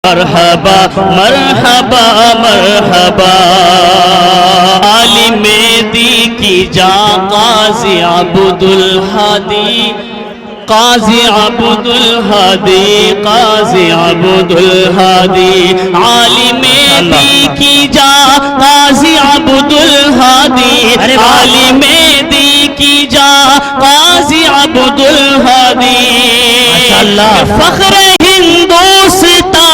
मरहबा मरहबा मरहबा आलिमे दी की जा काजी अब्दुल हादी काजी अब्दुल हादी काजी अब्दुल हादी आलिमे दी की जा काजी अब्दुल हादी आलिमे दी की जा काजी अब्दुल हादी फख्र हिंदुस्ता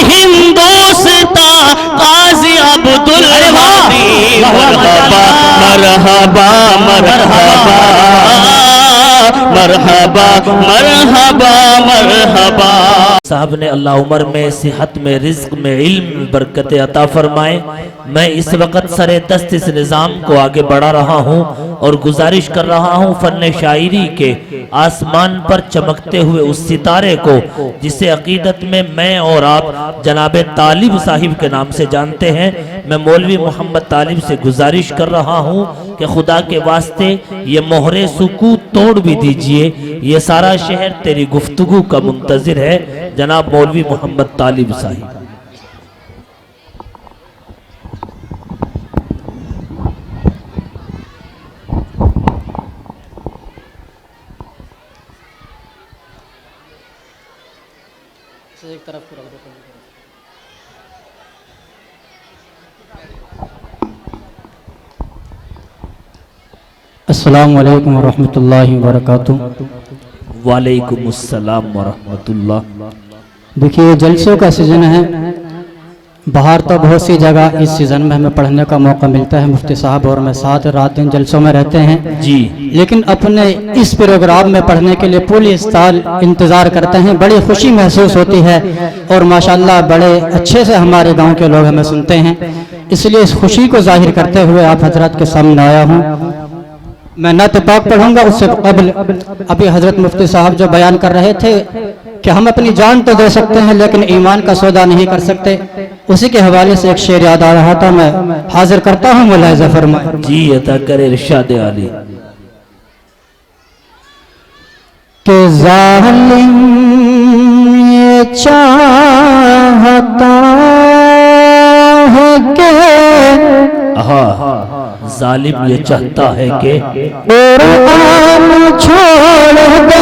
हिंदुस्ता काजी अब्दुल हादी मरहबा मरहबा मरहबा मरहबा मरहबा मरहबा। साहब ने अल्लाह उम्र में, सेहत में, रिज्क में, इल्म में बरकत अता फरमाए। मैं इस वक्त सरे दस्त इस निज़ाम को आगे बढ़ा रहा हूँ और गुजारिश कर रहा हूँ फन शायरी के आसमान पर चमकते हुए उस सितारे को जिसे अकीदत में मैं और आप जनाब तालिब साहिब के नाम से जानते हैं। मैं मौलवी मोहम्मद तालिब से गुजारिश कर रहा हूँ कि खुदा के वास्ते ये मोहरे सुकूत तोड़ भी दीजिए। ये सारा शहर तेरी गुफ्तगू का मुंतजिर है। जनाब मौलवी मोहम्मद तालिब साहिब। एक तरफ को रख दो। अस्सलामु अलैकुम वरहमतुल्लाहि वबरकातुहू। वालेकुम अस्सलाम वरहमतुल्लाह। देखिए जलसों का सीज़न है। बाहर तो बहुत सी जगह इस सीज़न में हमें पढ़ने का मौका मिलता है। मुफ्ती साहब और मैं साथ रात दिन जलसों में रहते हैं जी, लेकिन अपने इस प्रोग्राम में पढ़ने के लिए पूरी साल इंतज़ार करते हैं। बड़ी खुशी महसूस होती है और माशाल्लाह बड़े अच्छे से हमारे गांव के लोग हमें सुनते हैं। इसलिए इस खुशी को जाहिर करते हुए आप हजरत के सामने आया हूँ। मैं नात पाक पढ़ूंगा। उससे कबल अभी हजरत मुफ्ती साहब जो बयान कर रहे थे कि हम अपनी जान तो दे सकते हैं लेकिन ईमान का सौदा नहीं कर सकते, उसी के हवाले से एक शेर याद आ रहा था, मैं हाजिर करता हूँ। मुलाहिज़ा फरमाए। जी अता करे इरशाद आली। के ज़ालिम ये चाहता है के जालिम ये चाहता है कि कुरान छोड़ दे।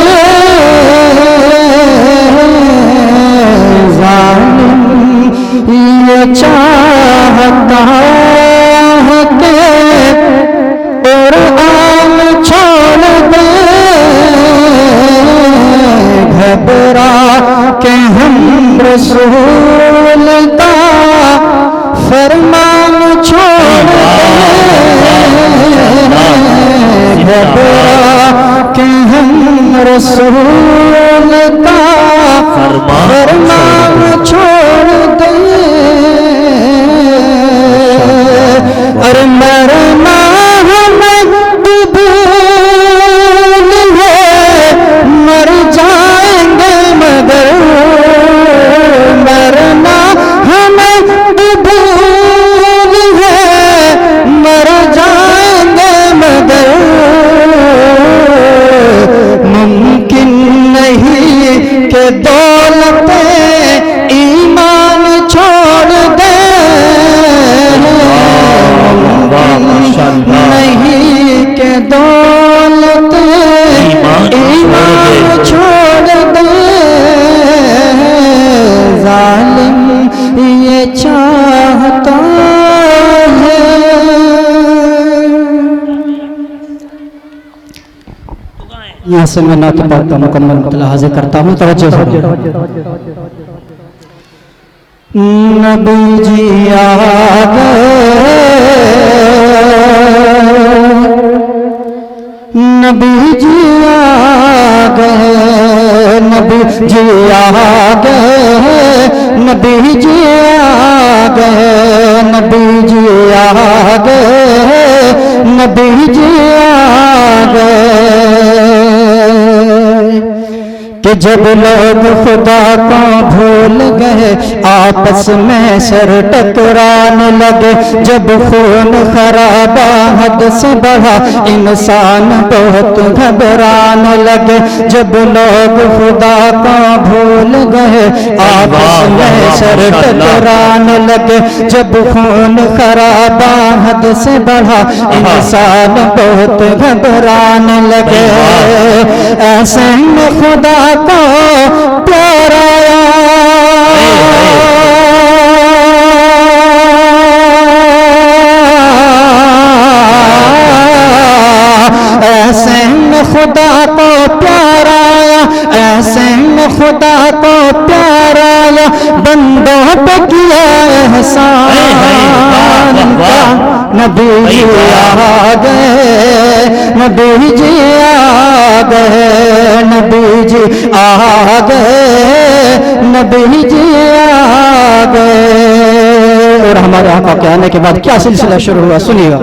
जालिम ये चाहता है कि कुरान छोड़ दे। घबरा के हम रसूल का फरमान छोड़ दे। घबरा के हम रसूल का फरमान छोड़ दे। अरे मरना हमें कबूल है, मर जाएंगे मगर मरना हमें कबूल है, मर जाएंगे मगर मुमकिन नहीं कि दौलत ईमान छोड़ दे। नहीं कि दौलत ईमान छोड़ दे। जालिम ये चाहता है। यहाँ से मैं नात पाक का मुकम्मल मतलब हाजिर करता हूँ। तवज्जो से नबी जी आ गए, नबी जी आ गए, नबी जी आ गए, नबी जी आ गए, नबी जी आ गए, नबी जी आ गए। कि जब लोग खुदा को भूल गए आपस में सर टकराने लगे, जब खून खराबा हद से बढ़ा इंसान बहुत घबराने लगे, जब लोग खुदा को भूल गए आपस में सर टकराने लगे, जब खून खराबा हद से बढ़ा इंसान बहुत घबराने लगे। ऐसे में खुदा को प्यार आया, ऐसे में खुदा को प्यार आया, ऐसे में खुदा को प्यार आया, बंदों पे किया एहसान का। नबी जी आ गए, नबी जी आ गए, नबी जी आ गए, नबी जी आ गए। और हमारे आका के आने के बाद क्या सिलसिला शुरू हुआ सुनिएगा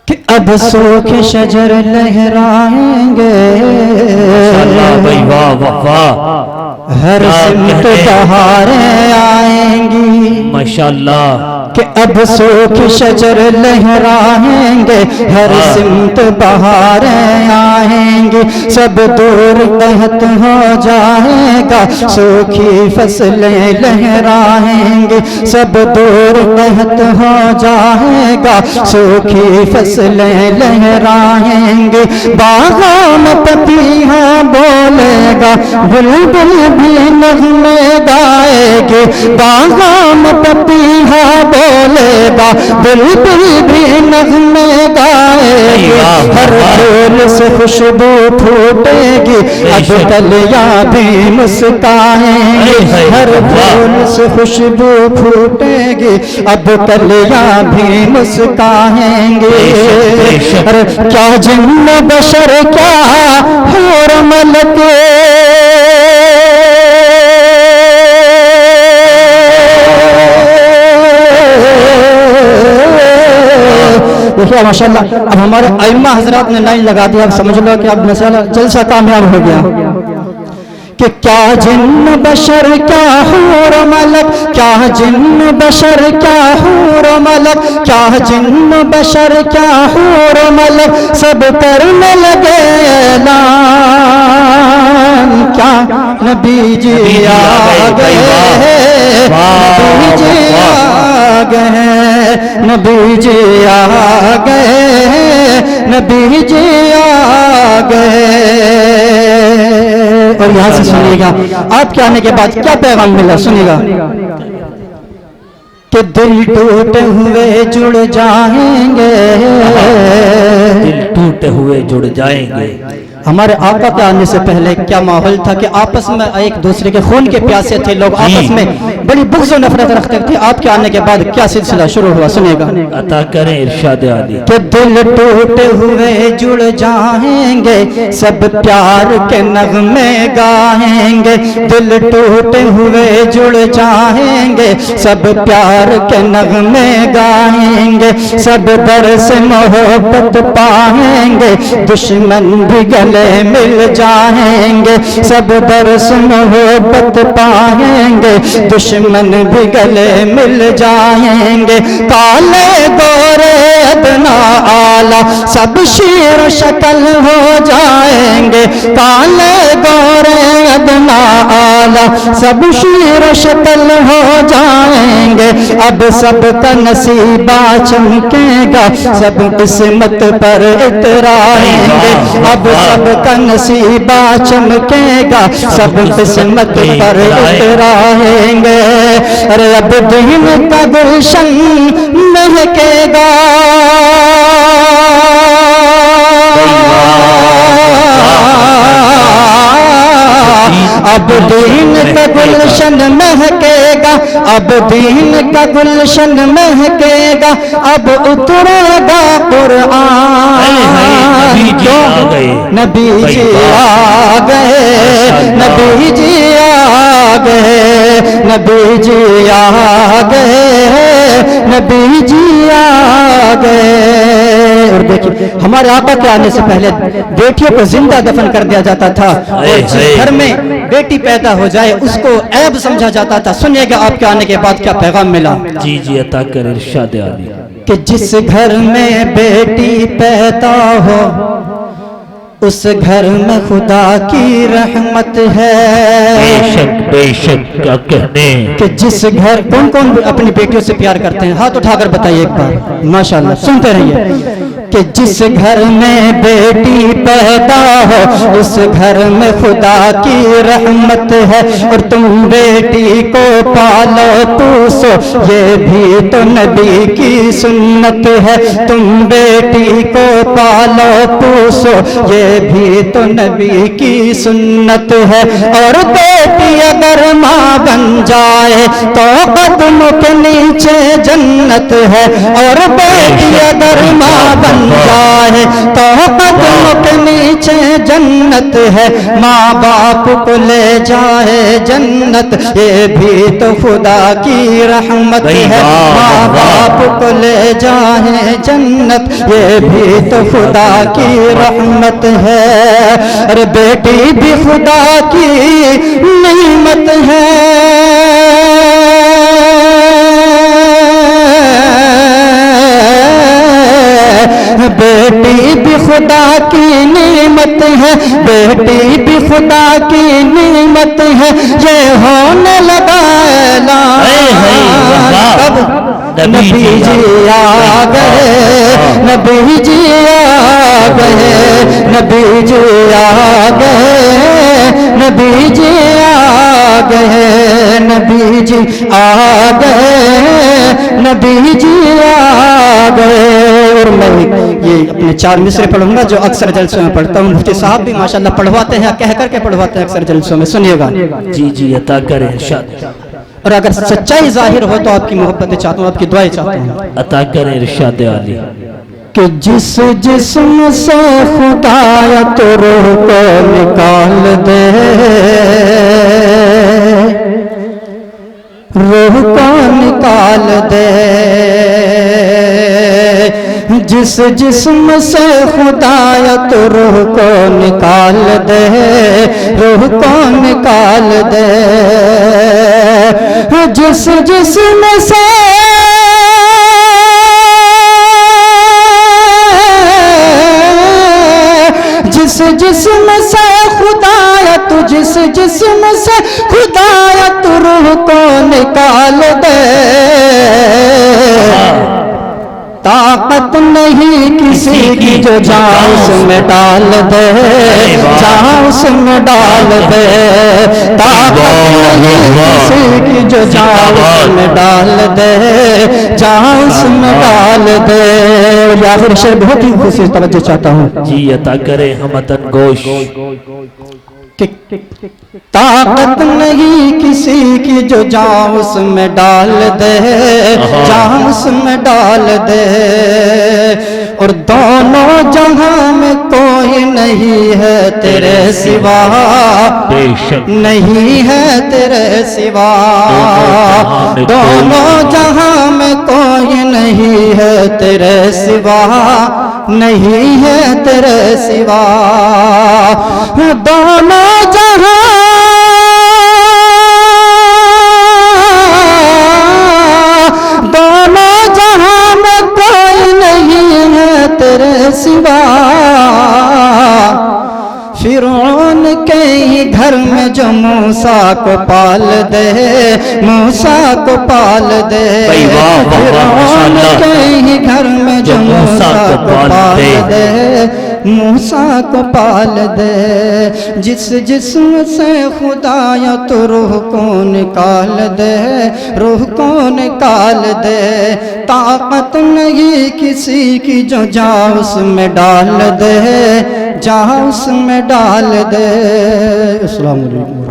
कि अब सूखे शजर लहराएंगे, हर सिमत बहारें आएंगी, माशाअल्लाह। कि अब सूखे शजर लहराएंगे, हर सिमत बहारें आएंगी, सब दूर कहत हो जाएगा, सूखी फसलें लहराएंगे, सब दूर कहत हो जाएगा, सूखी फसलें लहराएंगे, बागों में पपीहा बोलेगा, बुलबुल भी नगमे गाएगी, बागों में पपीहा बोलेगा, बुलबुल भी नगमे गाएगी, हर फूल से खुशबू फूटेगी, अब कलियां भी मुस्काएंगी, हर फूल से खुशबू फूटेगी, अब कलियां भी मुस्काएंगी। अरे क्या जिन्न बशर क्या हूर मलके, देखिए माशाल्लाह। अब हमारे अइम्मा हजरात ने लाइन लगा दिया, अब समझ लो कि अब मसाला जलसा कामयाब हो गया कि क्या जिन्न बशर क्या हूर मलक, क्या जिन्न बशर क्या हूर मलक, क्या जिन्न बशर क्या हूर मलक, सब करने लगे ऐलान, क्या नबी जी आ गए, नबी जी आ गए, नबी जी आ गए, नबी जी आ गए। और यहाँ से सुनिएगा आपके आने के बाद क्या पैगाम मिला, सुनिएगा कि दिल टूटे हुए जुड़ जाएंगे, दिल टूटे हुए जुड़ जाएंगे। हमारे आका के आने से पहले क्या माहौल था कि आपस में एक दूसरे के खून के प्यासे थे, लोग आपस में बड़ी बुग़्ज़ और नफरत रखते थे। आपके आने के बाद क्या सिलसिला शुरू हुआ, सुनेगा। अता करें इरशाद आली कि दिल टूटे हुए जुड़ जाएंगे, सब प्यार के नगमे गाएंगे, दिल टूटे हुए जुड़ जाएंगे, सब प्यार के नगमे गाएंगे, सब बरस मोहब्बत पाएंगे, दुश्मन भी गले मिल जाएंगे, सब बरस मोहब्बत पाएंगे, दुश्मन भी गले मिल जाएंगे, काले गोरे अदना आला सब शीर शक्ल हो जाएंगे, काले गोरे अदना आला सब शीर शक्ल हो जाएंगे, अब सबका नसीबा चमकेगा, सब किस्मत पर इतराएंगे, अब सबका नसीबा चमकेगा, सब किस्मत पर इतराएंगे। अरे अब दिन का गुलशन महकेगा, अब दीन का गुलशन महकेगा, अब दीन का गुलशन महकेगा, अब उतरेगा कुरान। नबी जी आ गए, नबी जी आ गए, नबी जी आ गए, नबी जी आ गए। और देखिए हमारे आका के आने से पहले बेटियों को जिंदा दफन कर दिया जाता था और जिस घर में बेटी पैदा हो जाए उसको ऐब समझा जाता था। सुनिएगा आपके आने के बाद क्या पैगाम मिला। जी जी अता कर इरशाद आली कि जिस घर में बेटी पैदा हो उस घर में खुदा की रहमत है। बेशक क्या कहने कि जिस घर कौन कौन अपनी बेटियों से प्यार करते हैं, हाथ उठाकर बताइए एक बार। माशाल्लाह सुनते रहिए कि जिस घर में बेटी पैदा हो उस घर में खुदा की रहमत है। और तुम बेटी को पालो पोसो ये भी तो नबी की सुन्नत है। तुम बेटी को पालो पोसो ये भी तो नबी की सुन्नत है। और बेटी अगर माँ बन जाए तो कदमों के नीचे जन्नत है। और बेटी अगर माँ बन जाए तो कदमों के नीचे जन्नत है। माँ बाप को ले जाए जन्नत ये भी तो खुदा की रहमत है। माँ बाप को ले जाए जन्नत ये भी तो खुदा की रहमत है। अरे बेटी भी खुदा की नेमत है। बेटी भी खुदा की नेमत है। बेटी भी खुदा की नेमत है। ये होने लगा कब नबी जी आ गए। नबी जी आ गए। नबी जी आ गए। नबी जी आ गए। नबी जी आ गए। नबी जी आ गए। और मैं ये अपने 4 मिसरे पढ़ूंगा जो अक्सर जलसों में पढ़ता हूँ। मुफ्ती साहब भी माशाल्लाह पढ़वाते हैं, कह करके पढ़वाते हैं अक्सर जलसों में। सुनिएगा। जी जी अता कर इरशाद। और अगर सच्चाई जाहिर हो तो आपकी मोहब्बतें चाहता हूँ, आपकी दुआएं चाहता हूँ। अता कर इरशाद आली कि जिस जिस्म से खुदाया तो रूह को निकाल दे। रूह को निकाल दे। जिस जिस्म से खुदाया तो रूह को निकाल दे। रूह को निकाल दे। जिस जिस्म से जिस जिस्म से खुदाया तू जिस जिस्म से खुदाया तू रूह को निकाल दे। ताकत नहीं किसी की जो जान उसमें डाल दे। जान उसमें डाल दे। ताकत नहीं किसी की जो जान उसमें डाल दे। जान उसमें डाल दे। या फिर शेर बहुत ही खुशी से तवज्जो चाहता हूँ। जी अता करे हमतन गोश। ताकत नहीं किसी की जो जान उसमें डाल दे। जान उसमें डाल दे। और दोनों जहां में कोई नहीं है तेरे सिवा। नहीं है तेरे सिवा। दोनों जहां में कोई नहीं है तेरे सिवा। नहीं है तेरे सिवा। दोनों जहां दोनों जहां में कोई नहीं है तेरे सिवा। फिरौन के ही घर में जो मूसा को पाल दे। मूसा को पाल दे। फिरौन के ही घर में जो मूसा को पाल दे। मूसा को पाल दे। जिस जिस्म से खुदाया तो रूह को निकाल दे। रूह को निकाल दे। ताकत नहीं किसी की जो जा उसमें डाल दे। जा उसमें डाल दे। अस्सलाम वालेकुम।